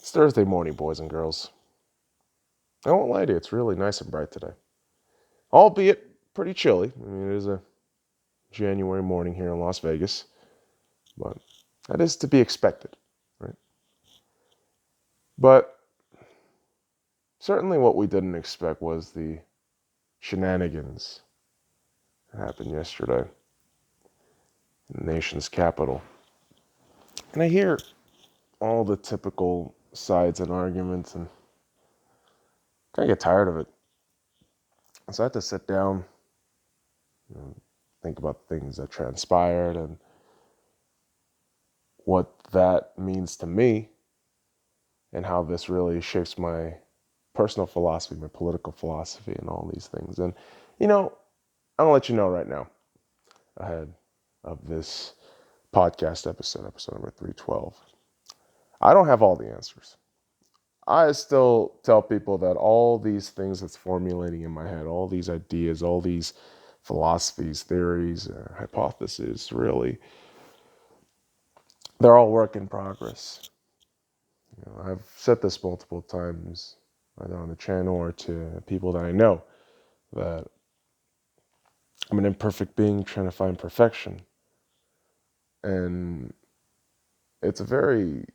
It's Thursday morning, boys and girls. I won't lie to you, it's really nice and bright today. Albeit pretty chilly. I mean, it is a January morning here in Las Vegas, but that is to be expected, right? But certainly what we didn't expect was the shenanigans that happened yesterday in the nation's capital. And I hear all the typical sides and arguments and kind of get tired of it. So I had to sit down, think about things that transpired and what that means to me and how this really shapes my personal philosophy, my political philosophy, and all these things. And, I'm going to let you know right now, ahead of this podcast episode number 312. I don't have all the answers. I still tell people that all these things that's formulating in my head, all these ideas, all these philosophies, theories, hypotheses, really, they're all work in progress. I've said this multiple times, either on the channel or to people that I know, that I'm an imperfect being trying to find perfection. And it's a very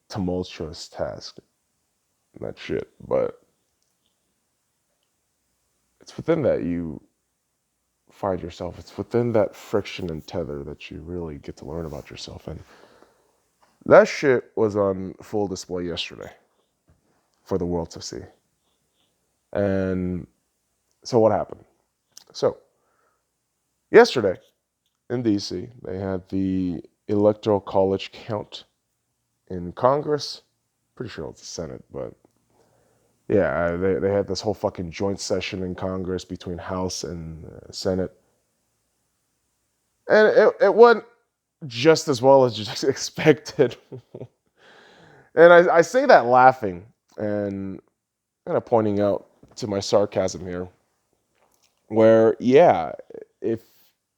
tumultuous task, that shit, but it's within that you find yourself. It's within that friction and tether that you really get to learn about yourself. And that shit was on full display yesterday for the world to see. And so what happened? So yesterday in DC, they had the Electoral College count in Congress. Pretty sure it's the Senate, but yeah, they had this whole fucking joint session in Congress between House and Senate. And it went just as well as just expected. And I say that laughing and kind of pointing out to my sarcasm here, where, yeah, if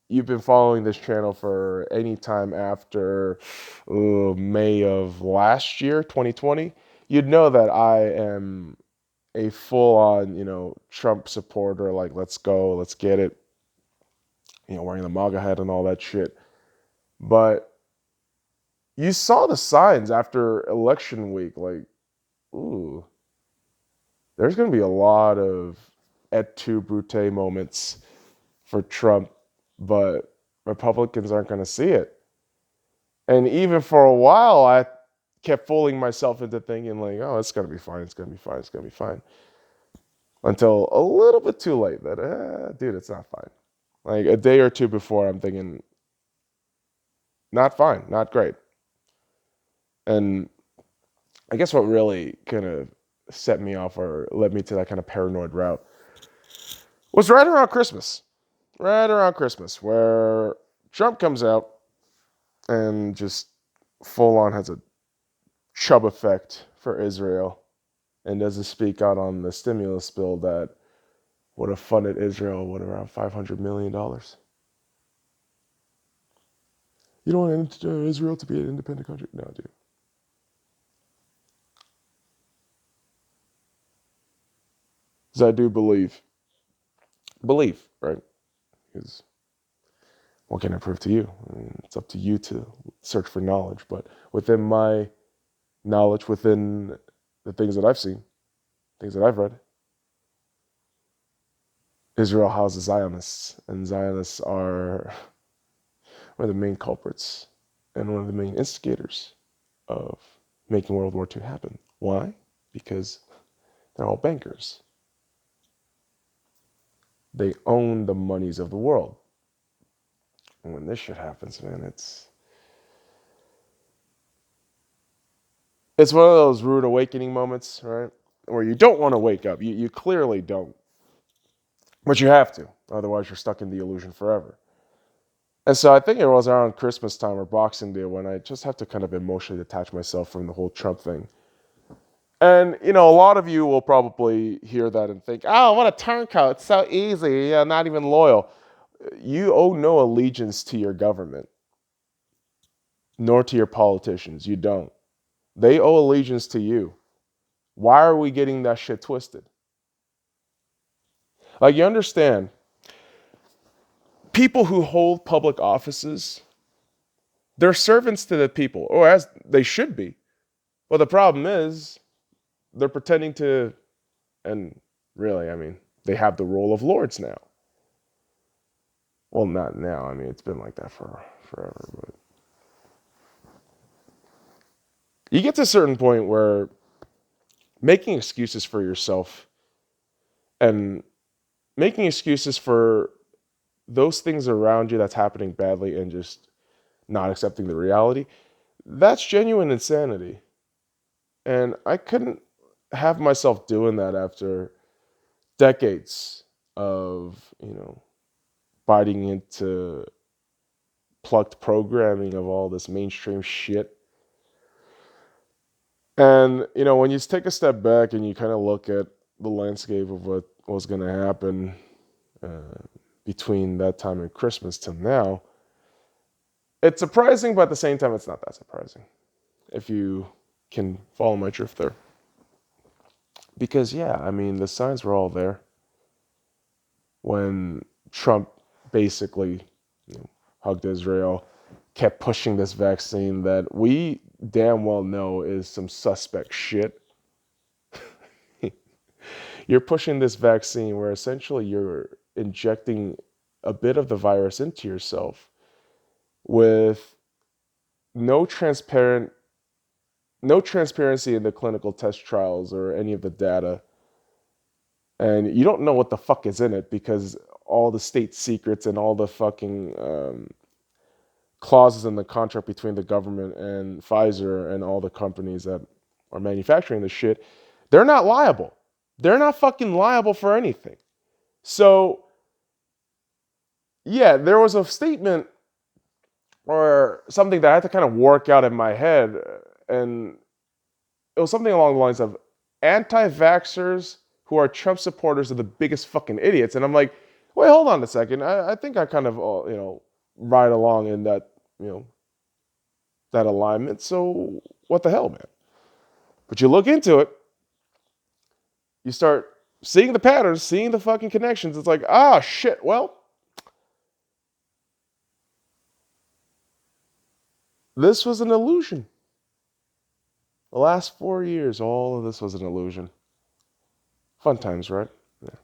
you've been following this channel for any time after May of last year, 2020, you'd know that I am a full-on, Trump supporter, like, let's go, let's get it, wearing the MAGA hat and all that shit. But you saw the signs after election week, like, ooh, there's going to be a lot of et tu, Brute moments for Trump, but Republicans aren't going to see it. And even for a while, I kept fooling myself into thinking, like, oh, it's going to be fine, it's going to be fine, it's going to be fine. Until a little bit too late that, dude, it's not fine. Like a day or two before, I'm thinking, not fine, not great. And I guess what really kind of set me off or led me to that kind of paranoid route was right around Christmas, where Trump comes out and just full on has a chub effect for Israel and doesn't speak out on the stimulus bill that would have funded Israel with around $500 million. You don't want Israel to be an independent country? No, dude. Because I do believe, right? Because what can I prove to you? I mean, it's up to you to search for knowledge. But within my knowledge, within the things that I've seen, things that I've read, Israel houses Zionists, and Zionists are one of the main culprits and one of the main instigators of making World War II happen. Why? Because they're all bankers. They own the monies of the world. And when this shit happens, man, it's one of those rude awakening moments, right? Where you don't want to wake up. You clearly don't. But you have to. Otherwise, you're stuck in the illusion forever. And so I think it was around Christmas time or Boxing Day when I just have to kind of emotionally detach myself from the whole Trump thing. And, a lot of you will probably hear that and think, oh, what a turncoat. It's so easy. Not even loyal. You owe no allegiance to your government, nor to your politicians. You don't. They owe allegiance to you. Why are we getting that shit twisted? Like, you understand, people who hold public offices, they're servants to the people, or as they should be. But the problem is, they're pretending to, and really, I mean, they have the role of lords now. Well, not now. I mean, it's been like that for forever. But you get to a certain point where making excuses for yourself and making excuses for those things around you that's happening badly and just not accepting the reality, that's genuine insanity. And I couldn't have myself doing that after decades of, biting into plucked programming of all this mainstream shit. And, when you take a step back and you kind of look at the landscape of what was going to happen between that time and Christmas till now, it's surprising, but at the same time, it's not that surprising, if you can follow my drift there. Because, yeah, I mean, the signs were all there when Trump basically hugged Israel, kept pushing this vaccine that we damn well know is some suspect shit. You're pushing this vaccine where essentially you're injecting a bit of the virus into yourself with no transparency in the clinical test trials or any of the data. And you don't know what the fuck is in it because all the state secrets and all the fucking clauses in the contract between the government and Pfizer and all the companies that are manufacturing this shit, they're not liable. They're not fucking liable for anything. So, yeah, there was a statement or something that I had to kind of work out in my head, and it was something along the lines of anti-vaxxers who are Trump supporters are the biggest fucking idiots. And I'm like, wait, hold on a second. I think I kind of, ride along in that, that alignment. So what the hell, man? But you look into it, you start seeing the patterns, seeing the fucking connections. It's like, shit, well, this was an illusion. The last 4 years, all of this was an illusion. Fun times, right? Yeah.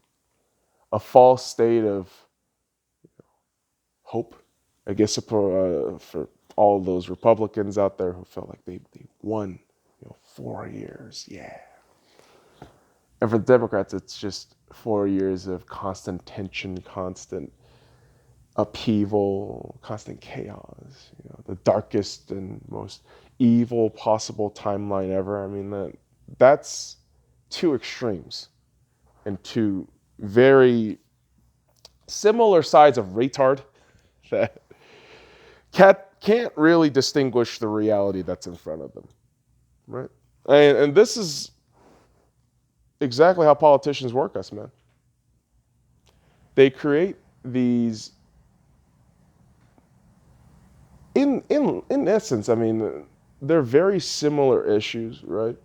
A false state of hope, I guess, for all those Republicans out there who felt like they won, 4 years, yeah. And for the Democrats, it's just 4 years of constant tension, constant upheaval, constant chaos. The darkest and most evil possible timeline ever. I mean, that's two extremes and two very similar sides of retard that can't really distinguish the reality that's in front of them, right? And this is exactly how politicians work us, man. They create these, in essence, I mean, they're very similar issues, right?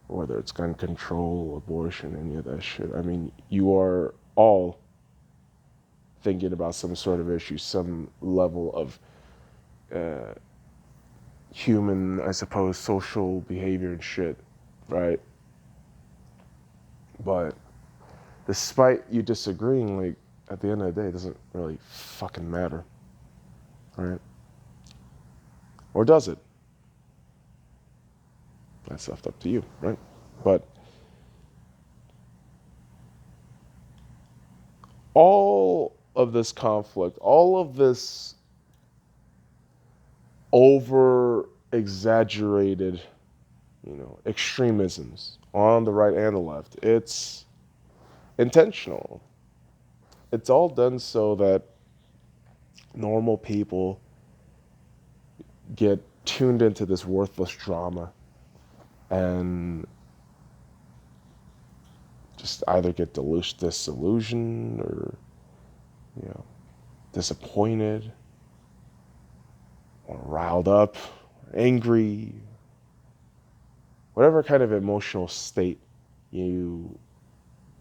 Whether it's gun control, abortion, any of that shit. I mean, you are all thinking about some sort of issue, some level of human, I suppose, social behavior and shit, right? But despite you disagreeing, like, at the end of the day, it doesn't really fucking matter, right? Or does it? That's left up to you, right? But all of this conflict, all of this over exaggerated, extremisms on the right and the left, it's intentional. It's all done so that normal people get tuned into this worthless drama and just either get disillusioned or, disappointed or riled up or angry, whatever kind of emotional state you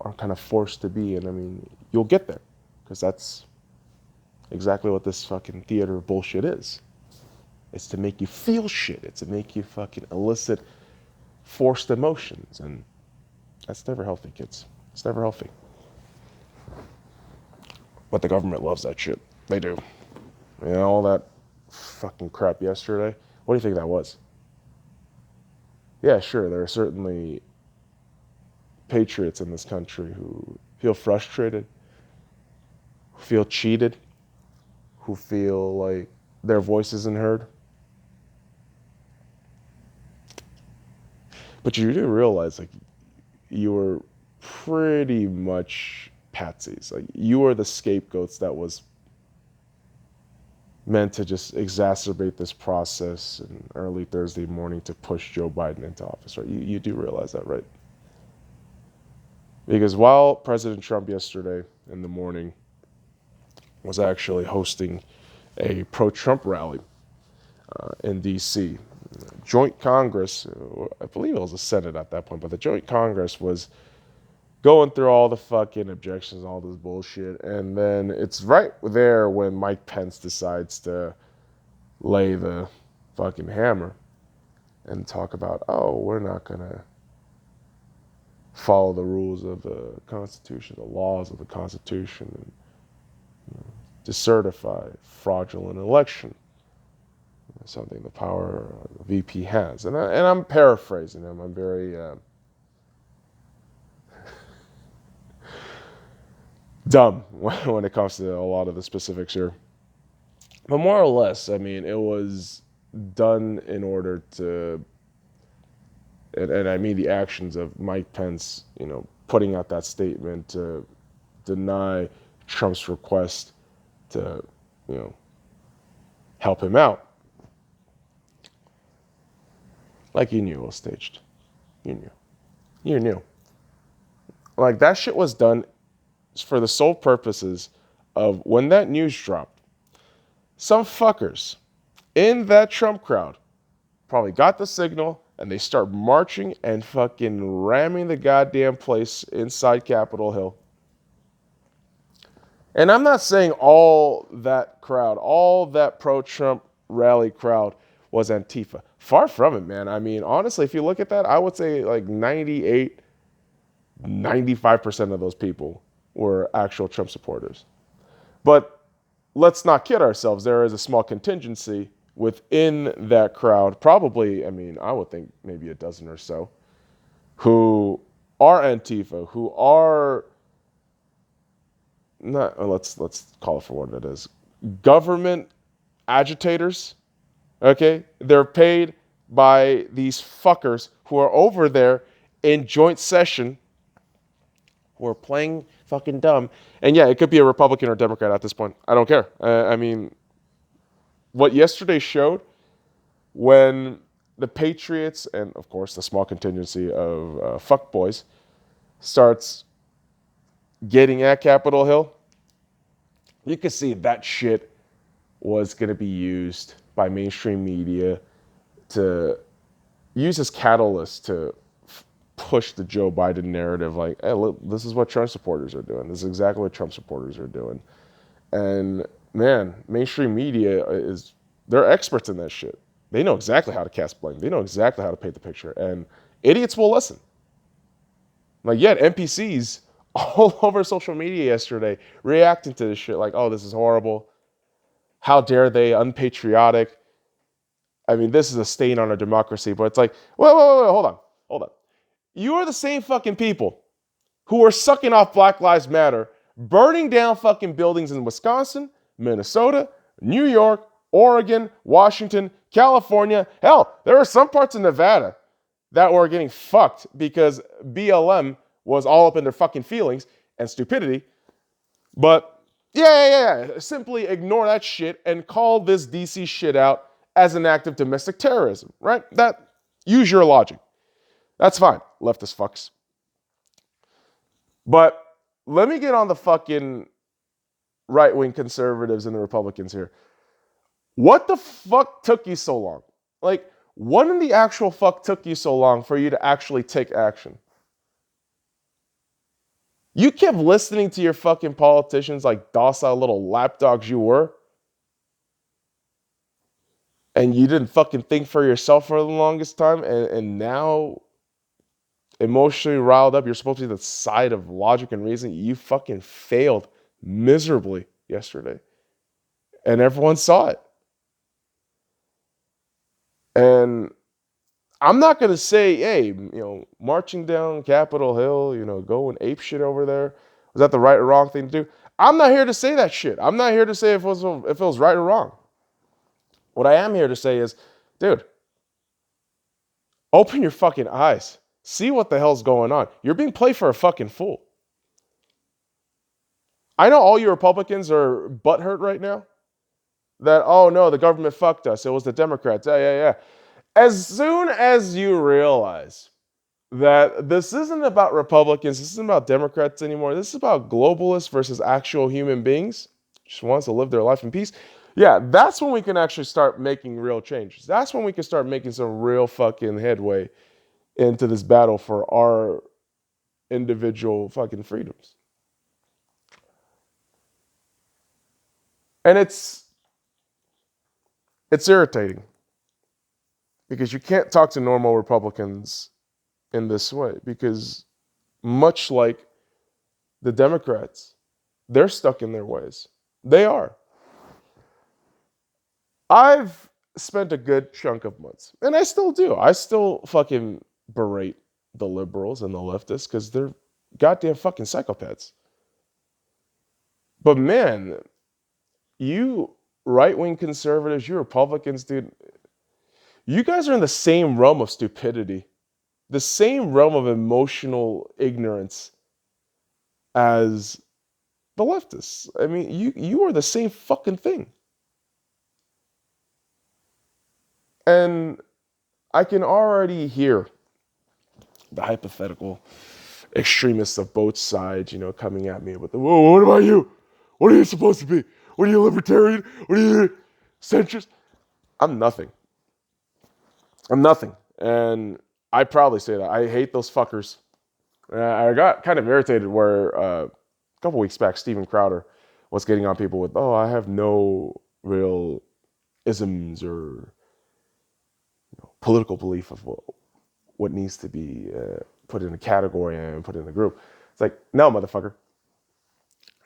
are kind of forced to be in. I mean, you'll get there because that's exactly what this fucking theater of bullshit is. It's to make you feel shit. It's to make you fucking elicit forced emotions. And that's never healthy, kids. It's never healthy. But the government loves that shit. They do. You know, all that fucking crap yesterday. What do you think that was? Yeah, sure, there are certainly patriots in this country who feel frustrated, who feel cheated, who feel like their voice isn't heard. But you do realize, like, you were pretty much patsies. Like, you were the scapegoats that was meant to just exacerbate this process in early Thursday morning to push Joe Biden into office, right? You do realize that, right? Because while President Trump yesterday in the morning was actually hosting a pro-Trump rally in D.C., joint Congress, I believe it was the Senate at that point, but the joint Congress was going through all the fucking objections, all this bullshit. And then it's right there when Mike Pence decides to lay the fucking hammer and talk about, oh, we're not going to follow the rules of the Constitution, the laws of the Constitution, and to certify fraudulent election. Something the power the VP has. And I'm paraphrasing him. I'm very dumb when it comes to a lot of the specifics here. But more or less, I mean, it was done in order to, and I mean the actions of Mike Pence, you know, putting out that statement to deny Trump's request to, you know, help him out. Like you knew it was staged. You knew. You knew. Like that shit was done for the sole purposes of when that news dropped, some fuckers in that Trump crowd probably got the signal and they start marching and fucking ramming the goddamn place inside Capitol Hill. And I'm not saying all that crowd, all that pro-Trump rally crowd was Antifa. Far from it, man. I mean, honestly, if you look at that, I would say like 98, 95% of those people were actual Trump supporters. But let's not kid ourselves. There is a small contingency within that crowd, probably, I mean, I would think maybe a dozen or so, who are Antifa, who are not, let's call it for what it is, government agitators. Okay, they're paid by these fuckers who are over there in joint session, who are playing fucking dumb. And yeah, it could be a Republican or Democrat at this point. I don't care. I mean, what yesterday showed when the Patriots and, of course, the small contingency of fuckboys starts getting at Capitol Hill, you can see that shit was going to be used by mainstream media to use as catalyst to push the Joe Biden narrative. Like, hey, look, this is what Trump supporters are doing. This is exactly what Trump supporters are doing. And man, mainstream media they're experts in that shit. They know exactly how to cast blame. They know exactly how to paint the picture. And idiots will listen. Like, yet NPCs all over social media yesterday reacting to this shit like, oh, this is horrible. How dare they? Unpatriotic. I mean, this is a stain on our democracy. But it's like, wait, hold on. You are the same fucking people who are sucking off Black Lives Matter, burning down fucking buildings in Wisconsin, Minnesota, New York, Oregon, Washington, California. Hell, there are some parts of Nevada that were getting fucked because BLM was all up in their fucking feelings and stupidity. But yeah. Simply ignore that shit and call this DC shit out as an act of domestic terrorism, right? Use your logic. That's fine, leftist fucks. But let me get on the fucking right-wing conservatives and the Republicans here. What the fuck took you so long? Like, what in the actual fuck took you so long for you to actually take action? You kept listening to your fucking politicians like docile little lapdogs you were. And you didn't fucking think for yourself for the longest time. And now, emotionally riled up, you're supposed to be the side of logic and reason. You fucking failed miserably yesterday. And everyone saw it. And I'm not going to say, hey, marching down Capitol Hill, going ape shit over there. Was that the right or wrong thing to do? I'm not here to say that shit. I'm not here to say if it was right or wrong. What I am here to say is, dude, open your fucking eyes. See what the hell's going on. You're being played for a fucking fool. I know all you Republicans are butthurt right now. That, oh no, the government fucked us. It was the Democrats. Yeah. As soon as you realize that this isn't about Republicans, this isn't about Democrats anymore, this is about globalists versus actual human beings, just wants to live their life in peace. Yeah, that's when we can actually start making real changes. That's when we can start making some real fucking headway into this battle for our individual fucking freedoms. And it's irritating because you can't talk to normal Republicans in this way because much like the Democrats, they're stuck in their ways. They are. I've spent a good chunk of months, and I still do. I still fucking berate the liberals and the leftists because they're goddamn fucking psychopaths. But man, you right-wing conservatives, you Republicans, dude, you guys are in the same realm of stupidity, the same realm of emotional ignorance as the leftists. I mean, you are the same fucking thing. And I can already hear the hypothetical extremists of both sides, coming at me with the, whoa, what about you? What are you supposed to be? What are you, libertarian? What are you, centrist? I'm nothing. And I proudly say that. I hate those fuckers. I got kind of irritated where a couple weeks back, Steven Crowder was getting on people with, oh, I have no real isms or political belief of what needs to be put in a category and put in a group. It's like, no, motherfucker.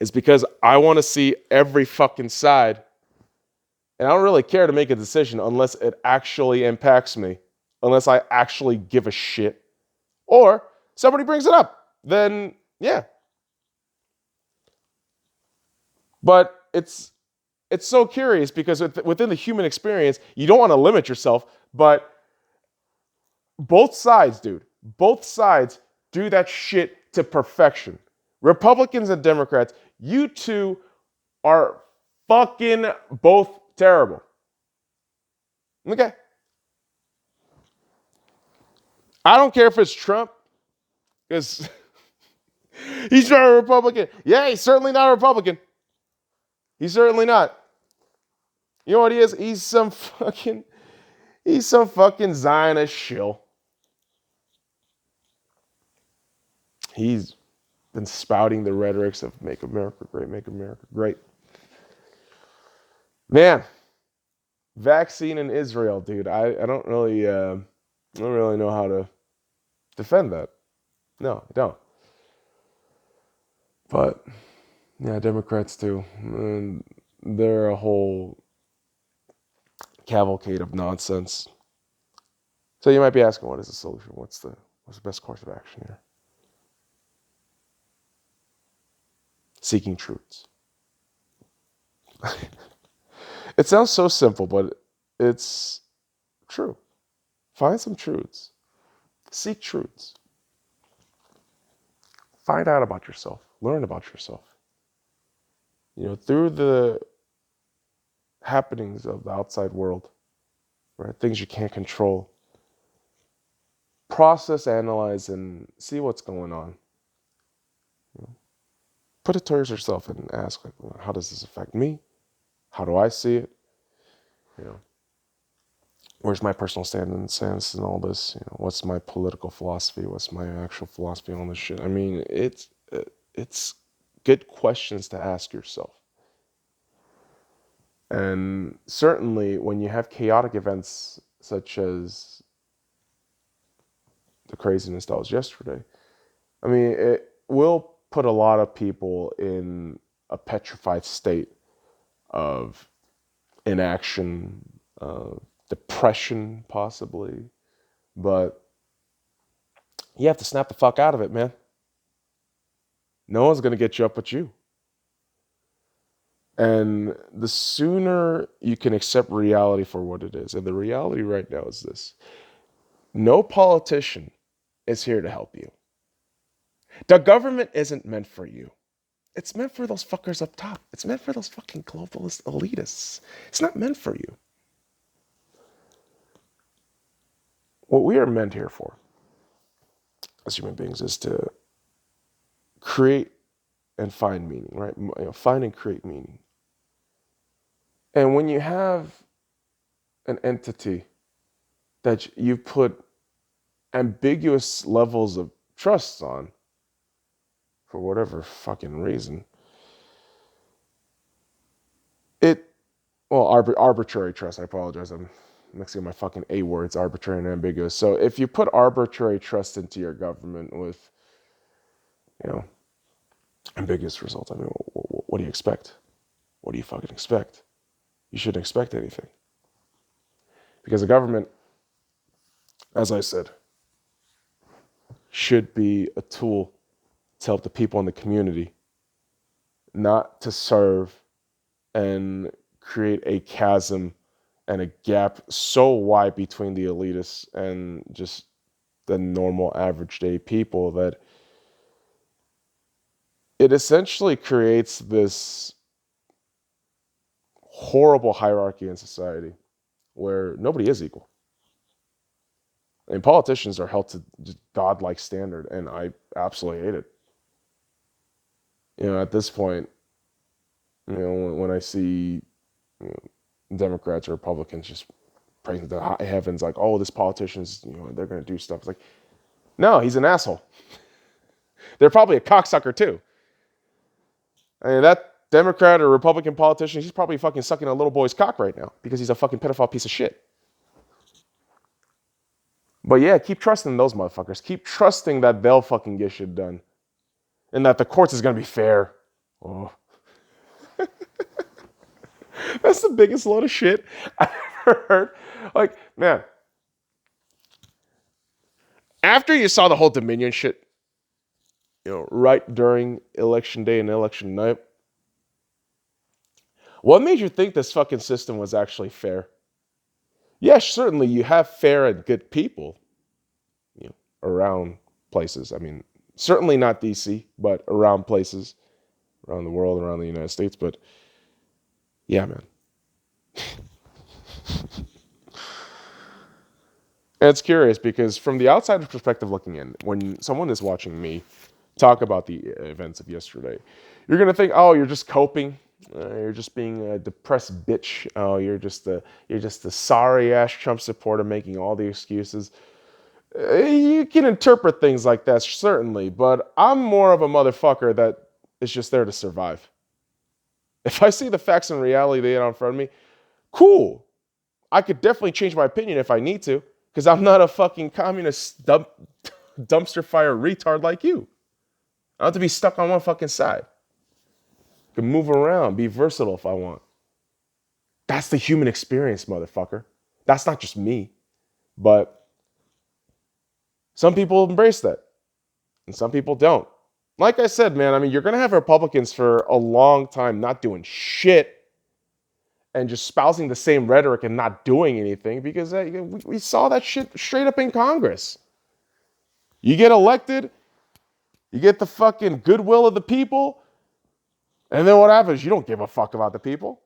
It's because I want to see every fucking side, and I don't really care to make a decision unless it actually impacts me, unless I actually give a shit, or somebody brings it up. Then, yeah. But it's so curious because within the human experience, you don't want to limit yourself, but both sides, dude, both sides do that shit to perfection. Republicans and Democrats, you two are fucking both terrible. Okay. I don't care if it's Trump, because he's not a Republican. Yeah, he's certainly not a Republican. He's certainly not. You know what he is? He's some fucking Zionist shill. He's been spouting the rhetorics of make America great, make America great. Man, vaccine in Israel, dude. I don't really know how to defend that. No, I don't. But yeah, Democrats too. And they're a whole cavalcade of nonsense. So you might be asking, what is the solution? What's the best course of action here? Seeking truths. It sounds so simple, but it's true. Find some truths. Seek truths. Find out about yourself. Learn about yourself. Through the happenings of the outside world, right? Things you can't control. Process, analyze, and see what's going on. Put it towards yourself and ask, like, how does this affect me? How do I see it? where's my personal stance and all this? What's my political philosophy? What's my actual philosophy on this shit? I mean, it's good questions to ask yourself. And certainly when you have chaotic events such as the craziness that was yesterday, I mean, it will put a lot of people in a petrified state of inaction, depression, possibly. But you have to snap the fuck out of it, man. No one's going to get you up but you. And the sooner you can accept reality for what it is, and the reality right now is this: no politician is here to help you. The government isn't meant for you. It's meant for those fuckers up top. It's meant for those fucking globalist elitists. It's not meant for you. What we are meant here for as human beings is to create and find meaning, right? Find and create meaning. And when you have an entity that you put ambiguous levels of trust on, for whatever fucking reason, arbitrary trust, I apologize, I'm mixing my fucking A words, arbitrary and ambiguous. So if you put arbitrary trust into your government with, ambiguous results, I mean, what do you expect? What do you fucking expect? You shouldn't expect anything. Because the government, as I said, should be a tool to help the people in the community, not to serve and create a chasm and a gap so wide between the elitists and just the normal average day people that it essentially creates this horrible hierarchy in society where nobody is equal. I mean, politicians are held to just godlike standard, and I absolutely hate it. At this point, when I see Democrats or Republicans just praising the high heavens, like, oh, this politician's, they're going to do stuff. It's like, no, he's an asshole. They're probably a cocksucker too. I mean, that Democrat or Republican politician, he's probably fucking sucking a little boy's cock right now because he's a fucking pedophile piece of shit. But yeah, keep trusting those motherfuckers. Keep trusting that they'll fucking get shit done. And that the courts is going to be fair. Oh. That's the biggest load of shit I've ever heard. Like, man, after you saw the whole Dominion shit, right during election day and election night, what made you think this fucking system was actually fair? Yes, certainly you have fair and good people, around places. I mean, certainly not DC, but around places, around the world, around the United States. But yeah, man. And it's curious because from the outsider's perspective looking in, when someone is watching me talk about the events of yesterday, you're going to think, oh, you're just coping. You're just being a depressed bitch. Oh, you're just a sorry ass Trump supporter making all the excuses. You can interpret things like that, certainly, but I'm more of a motherfucker that is just there to survive. If I see the facts and reality laid out in front of me, cool. I could definitely change my opinion if I need to, because I'm not a fucking communist dumpster fire retard like you. I don't have to be stuck on one fucking side. I can move around, be versatile if I want. That's the human experience, motherfucker. That's not just me. But some people embrace that, and some people don't. Like I said, man, I mean, you're going to have Republicans for a long time not doing shit and just spousing the same rhetoric and not doing anything because we saw that shit straight up in Congress. You get elected, you get the fucking goodwill of the people, and then what happens? You don't give a fuck about the people.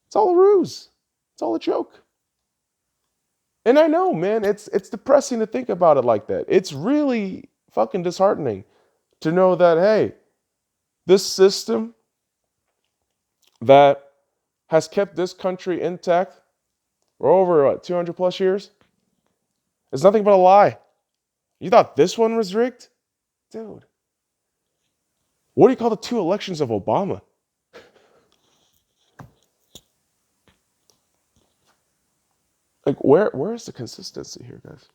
It's all a ruse. It's all a joke. And I know, man, it's depressing to think about it like that. It's really fucking disheartening to know that, hey, this system that has kept this country intact, for over, 200 plus years? It's nothing but a lie. You thought this one was rigged? Dude. What do you call the 2 elections of Obama? Like, where is the consistency here, guys?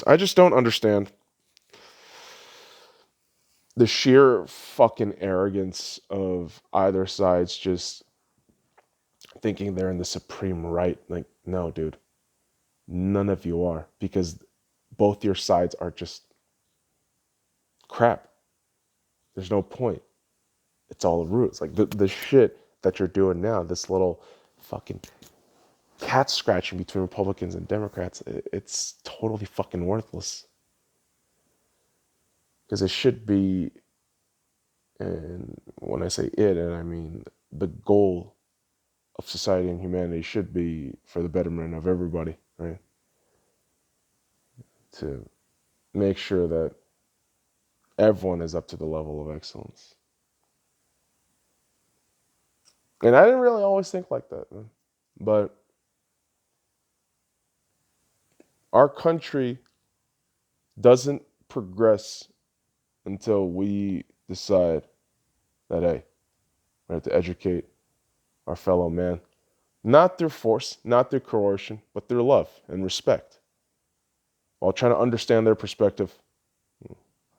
I just don't understand the sheer fucking arrogance of either side's just thinking they're in the supreme right. Like, no, dude. None of you are, because both your sides are just crap. There's no point. It's all roots. Like the shit that you're doing now, this little fucking cat scratching between Republicans and Democrats, it's totally fucking worthless. Because it should be, and when I say it, and I mean the goal of society and humanity should be for the betterment of everybody, right? To make sure that everyone is up to the level of excellence. And I didn't really always think like that, man. But our country doesn't progress until we decide that, hey, we have to educate our fellow man. Not through force, not through coercion, but through love and respect. While trying to understand their perspective,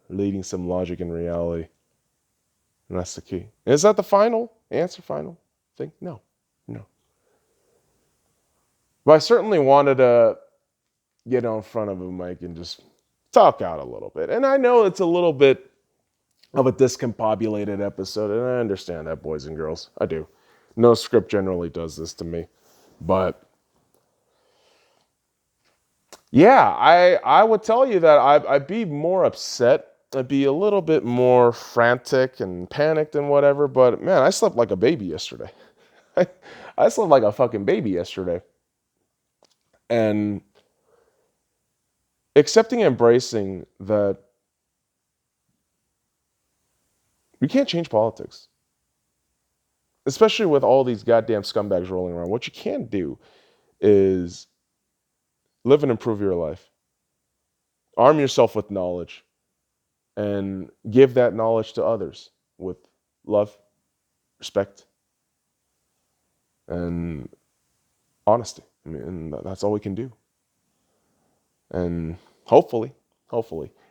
leading some logic and reality. And that's the key. Is that the final answer, final thing? No. But I certainly wanted to get on front of a mic and just talk out a little bit. And I know it's a little bit of a discombobulated episode, and I understand that, boys and girls. I do. No script generally does this to me. But yeah, I would tell you that I'd be more upset. I'd be a little bit more frantic and panicked and whatever. But man, I slept like a baby yesterday. I slept like a fucking baby yesterday. And accepting and embracing that we can't change politics, especially with all these goddamn scumbags rolling around. What you can do is live and improve your life. Arm yourself with knowledge and give that knowledge to others with love, respect, and honesty. I mean, and that's all we can do. And hopefully,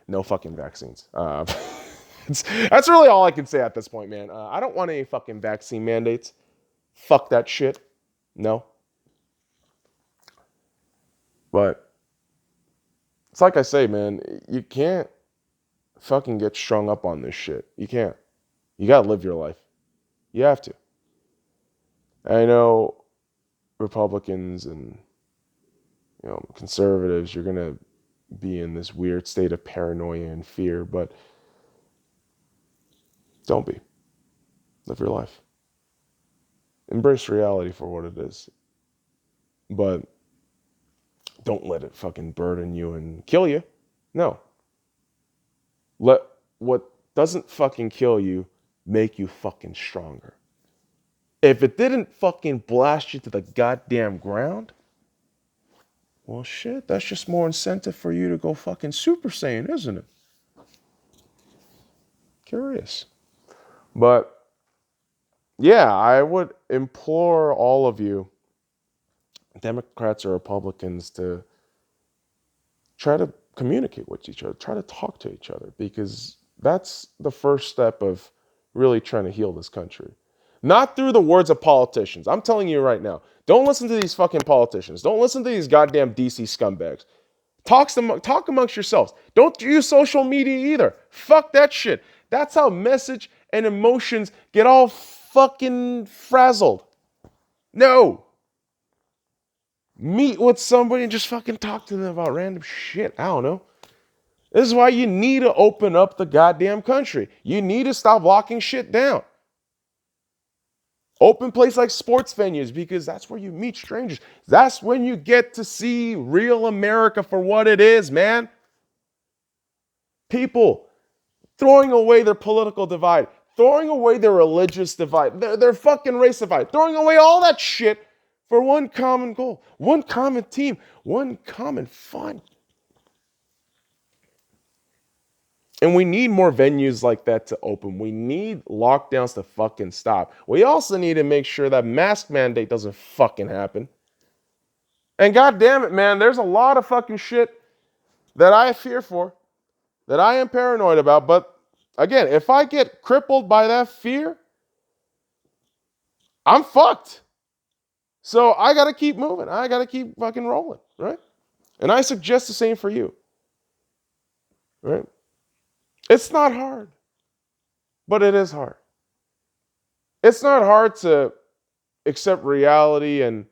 no fucking vaccines. That's really all I can say at this point, man. I don't want any fucking vaccine mandates. Fuck that shit. No. But it's like I say, man, you can't fucking get strung up on this shit. You can't. You gotta live your life. You have to. I know Republicans and conservatives, you're gonna be in this weird state of paranoia and fear, but don't be. Live your life. Embrace reality for what it is. But don't let it fucking burden you and kill you. No. Let what doesn't fucking kill you make you fucking stronger. If it didn't fucking blast you to the goddamn ground, well, shit, that's just more incentive for you to go fucking Super Saiyan, isn't it? Curious. But, yeah, I would implore all of you, Democrats or Republicans, to try to communicate with each other, try to talk to each other, because that's the first step of really trying to heal this country. Not through the words of politicians. I'm telling you right now, don't listen to these fucking politicians. Don't listen to these goddamn DC scumbags. Talk amongst yourselves. Don't use social media either. Fuck that shit. That's how message and emotions get all fucking frazzled. No. Meet with somebody and just fucking talk to them about random shit. I don't know. This is why you need to open up the goddamn country. You need to stop locking shit down. Open place like sports venues, because that's where you meet strangers. That's when you get to see real America for what it is, man. People throwing away their political divide, throwing away their religious divide, their fucking race divide, throwing away all that shit for one common goal, one common team, one common fun. And we need more venues like that to open. We need lockdowns to fucking stop. We also need to make sure that mask mandate doesn't fucking happen. And god damn it, man, there's a lot of fucking shit that I fear for, that I am paranoid about. But again, if I get crippled by that fear, I'm fucked. So I got to keep moving. I got to keep fucking rolling, right? And I suggest the same for you, right? It's not hard, but it is hard. It's not hard to accept reality and,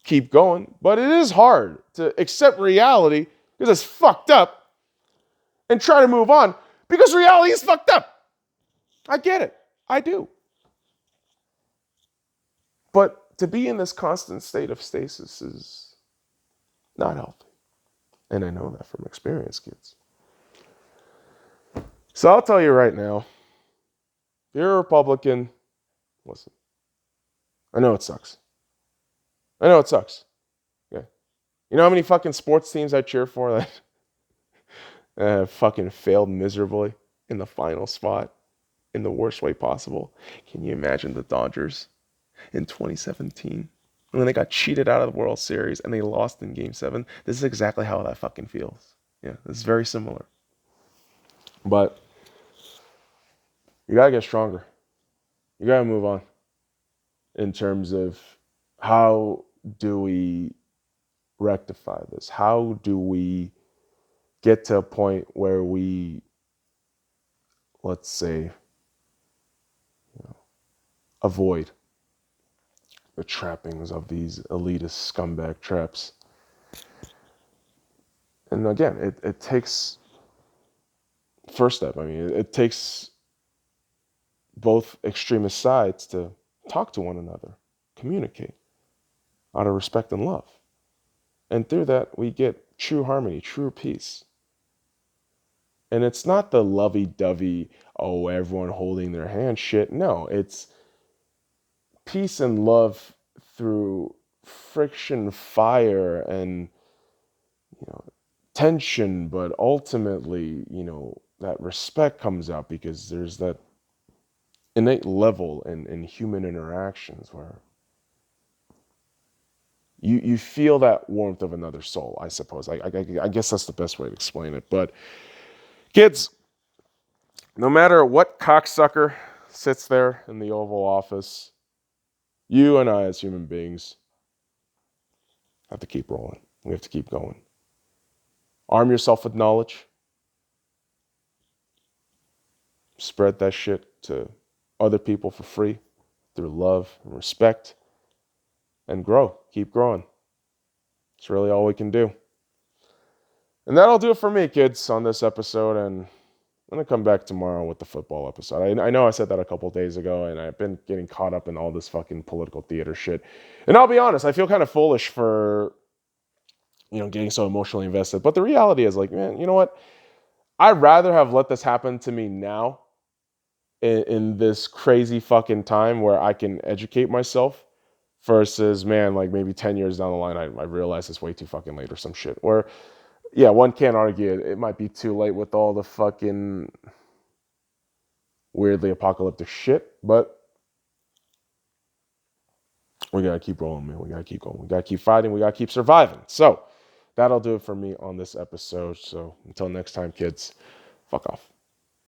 keep going, but it is hard to accept reality because it's fucked up and try to move on because reality is fucked up. I get it. I do. But to be in this constant state of stasis is not healthy. And I know that from experience, kids. So I'll tell you right now, if you're a Republican, listen, I know it sucks. Okay. You know how many fucking sports teams I cheer for that fucking failed miserably in the final spot in the worst way possible? Can you imagine the Dodgers in 2017 when they got cheated out of the World Series and they lost in Game 7? This is exactly how that fucking feels. Yeah, this is very similar. But you gotta get stronger. You gotta move on in terms of how do we rectify this? How do we get to a point where we, let's say, avoid the trappings of these elitist scumbag traps? And again, it takes, first step, it takes both extremist sides to talk to one another, communicate out of respect and love. And through that, we get true harmony, true peace. And it's not the lovey-dovey, oh, everyone holding their hand shit. No, it's peace and love through friction, fire, and tension. But ultimately, that respect comes out because there's that innate level in human interactions where you feel that warmth of another soul, I suppose. I guess that's the best way to explain it. But kids, no matter what cocksucker sits there in the Oval Office, you and I as human beings have to keep rolling. We have to keep going. Arm yourself with knowledge. Spread that shit to other people for free through love and respect. And grow. Keep growing. It's really all we can do. And that'll do it for me, kids, on this episode. And I'm going to come back tomorrow with the football episode. I know I said that a couple days ago, and I've been getting caught up in all this fucking political theater shit. And I'll be honest, I feel kind of foolish for, getting so emotionally invested. But the reality is, man, you know what? I'd rather have let this happen to me now in this crazy fucking time where I can educate myself versus, man, maybe 10 years down the line, I realize it's way too fucking late or some shit. Or, yeah, one can't argue it might be too late with all the fucking weirdly apocalyptic shit, but we gotta keep rolling, man. We gotta keep going. We gotta keep fighting. We gotta keep surviving. So that'll do it for me on this episode. So until next time, kids, fuck off.